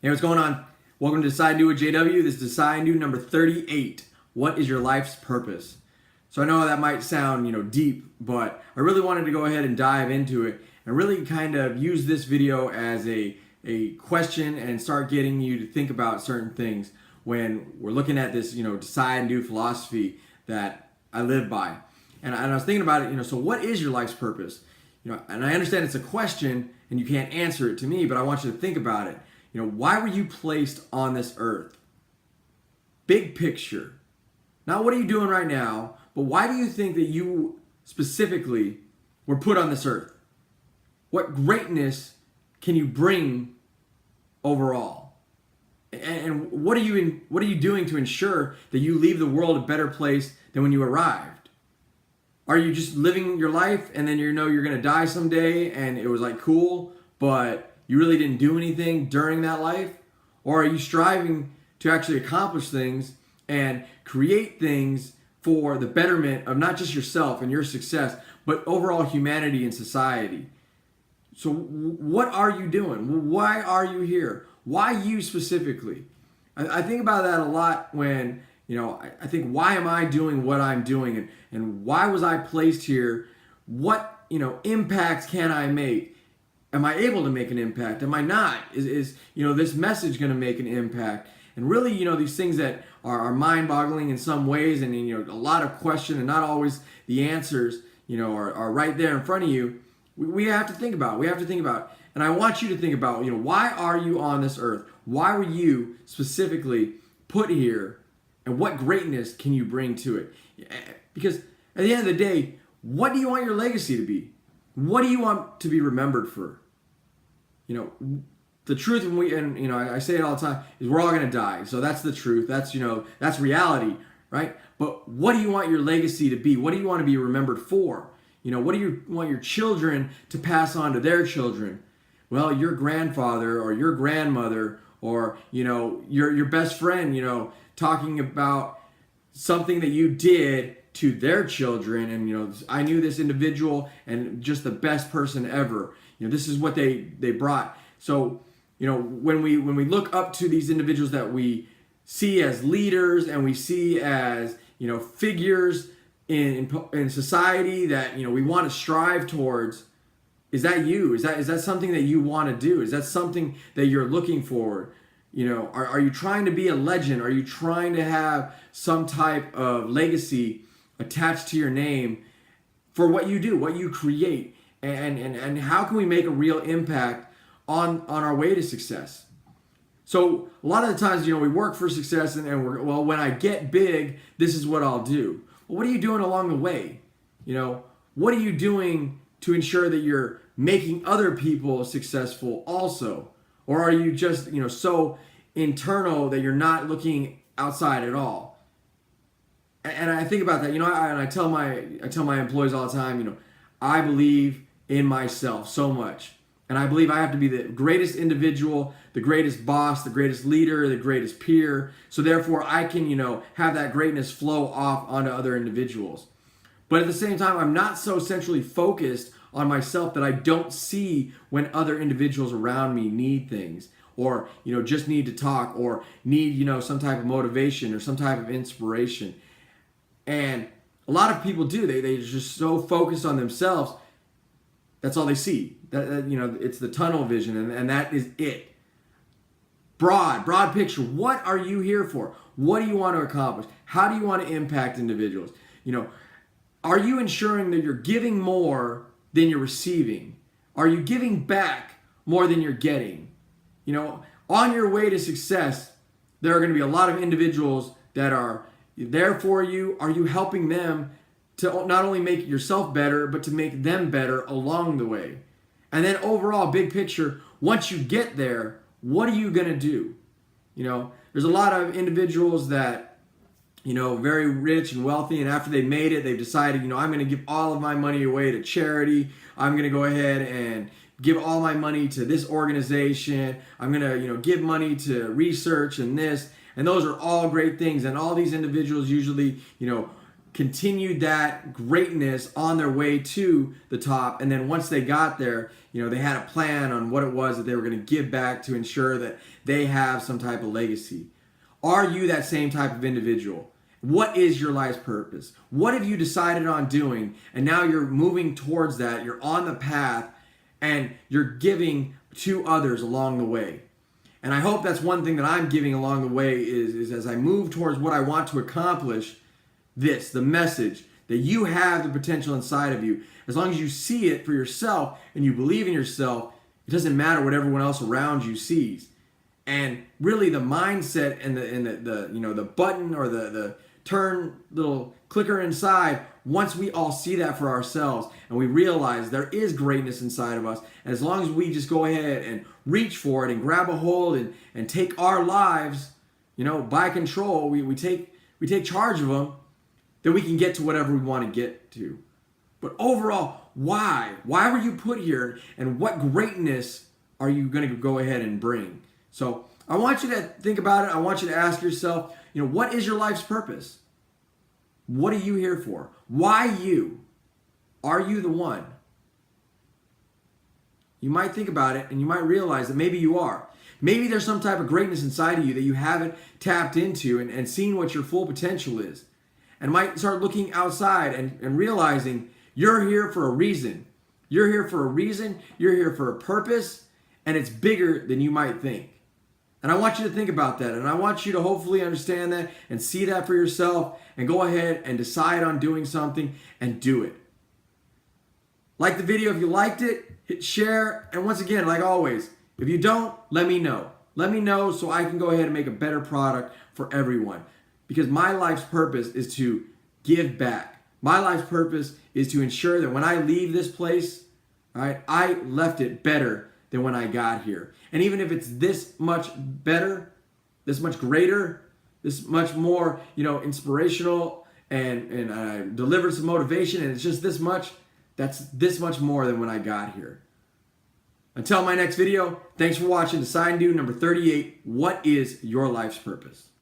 Hey, what's going on? Welcome to Decide New with JW. This is Decide New number 38. What is your life's purpose? So I know that might sound, deep, but I really wanted to go ahead and dive into it and really kind of use this video as a question and start getting you to think about certain things when we're looking at this, decide and do philosophy that I live by. And I was thinking about it, so what is your life's purpose? And I understand it's a question and you can't answer it to me, but I want you to think about it. Why were you placed on this earth? Big picture. Not what are you doing right now, but why do you think that you specifically were put on this earth? What greatness can you bring overall? And what are you doing to ensure that you leave the world a better place than when you arrived? Are you just living your life and then you're going to die someday and it was like cool, but you really didn't do anything during that life? Or are you striving to actually accomplish things and create things for the betterment of not just yourself and your success, but overall humanity and society? So what are you doing? Why are you here? Why you specifically? I think about that a lot when, I think, why am I doing what I'm doing? And why was I placed here? What, impacts can I make? Am I able to make an impact? Am I not? Is this message going to make an impact? And really, these things that are mind-boggling in some ways, and a lot of question and not always the answers, are right there in front of you. We have to think about. And I want you to think about, why are you on this earth? Why were you specifically put here? And what greatness can you bring to it? Because at the end of the day, what do you want your legacy to be? What do you want to be remembered for? The truth, I say it all the time, is we're all going to die. So that's the truth. That's reality, right? But what do you want your legacy to be? What do you want to be remembered for? What do you want your children to pass on to their children? Well, your grandfather or your grandmother or, your best friend, talking about something that you did to their children, and I knew this individual and just the best person ever. This is what they brought. So when we look up to these individuals that we see as leaders and we see as figures in society that we want to strive towards, is that you? Is that something that you want to do? Is that something that you're looking for? Are you trying to be a legend? Are you trying to have some type of legacy attached to your name for what you do, what you create, and how can we make a real impact on our way to success? So a lot of the times, we work for success and when I get big, this is what I'll do. Well, what are you doing along the way? What are you doing to ensure that you're making other people successful also? Or are you just, so internal that you're not looking outside at all? And I think about that, and I tell my employees all the time, I believe in myself so much. And I believe I have to be the greatest individual, the greatest boss, the greatest leader, the greatest peer. So therefore I can, have that greatness flow off onto other individuals. But at the same time, I'm not so centrally focused on myself that I don't see when other individuals around me need things or, just need to talk or need, some type of motivation or some type of inspiration. And a lot of people do. They're just so focused on themselves. That's all they see. It's the tunnel vision, and that is it. Broad picture. What are you here for? What do you want to accomplish? How do you want to impact individuals? Are you ensuring that you're giving more than you're receiving? Are you giving back more than you're getting? On your way to success, there are going to be a lot of individuals that are there for you. Are you helping them to not only make yourself better, but to make them better along the way? And then overall, big picture, once you get there, what are you going to do? There's a lot of individuals that, very rich and wealthy, and after they made it, they've decided, I'm going to give all of my money away to charity. I'm going to go ahead and give all my money to this organization. I'm going to, give money to research and this. And those are all great things. And all these individuals usually, continued that greatness on their way to the top. And then once they got there, they had a plan on what it was that they were going to give back to ensure that they have some type of legacy. Are you that same type of individual? What is your life's purpose? What have you decided on doing? And now you're moving towards that. You're on the path and you're giving to others along the way. And I hope that's one thing that I'm giving along the way is as I move towards what I want to accomplish, the message that you have the potential inside of you. As long as you see it for yourself and you believe in yourself, it doesn't matter what everyone else around you sees. And really the mindset and the button or the turn little clicker inside, once we all see that for ourselves and we realize there is greatness inside of us, and as long as we just go ahead and reach for it and grab a hold and take our lives, by control, we take charge of them, then we can get to whatever we want to get to. But overall, why? Why were you put here, and what greatness are you going to go ahead and bring? So I want you to think about it. I want you to ask yourself, what is your life's purpose? What are you here for? Why you? Are you the one? You might think about it and you might realize that maybe you are. Maybe there's some type of greatness inside of you that you haven't tapped into and seen what your full potential is. And might start looking outside and realizing you're here for a reason. You're here for a reason. You're here for a purpose. And it's bigger than you might think. And I want you to think about that. And I want you to hopefully understand that and see that for yourself and go ahead and decide on doing something and do it. Like the video if you liked it, hit share. And once again, like always, if you don't, let me know. Let me know so I can go ahead and make a better product for everyone. Because my life's purpose is to give back. My life's purpose is to ensure that when I leave this place, all right, I left it better than when I got here. And even if it's this much better, this much greater, this much more, inspirational and delivered some motivation, and it's just this much, that's this much more than when I got here. Until my next video, thanks for watching Decide and Do number 38. What is your life's purpose?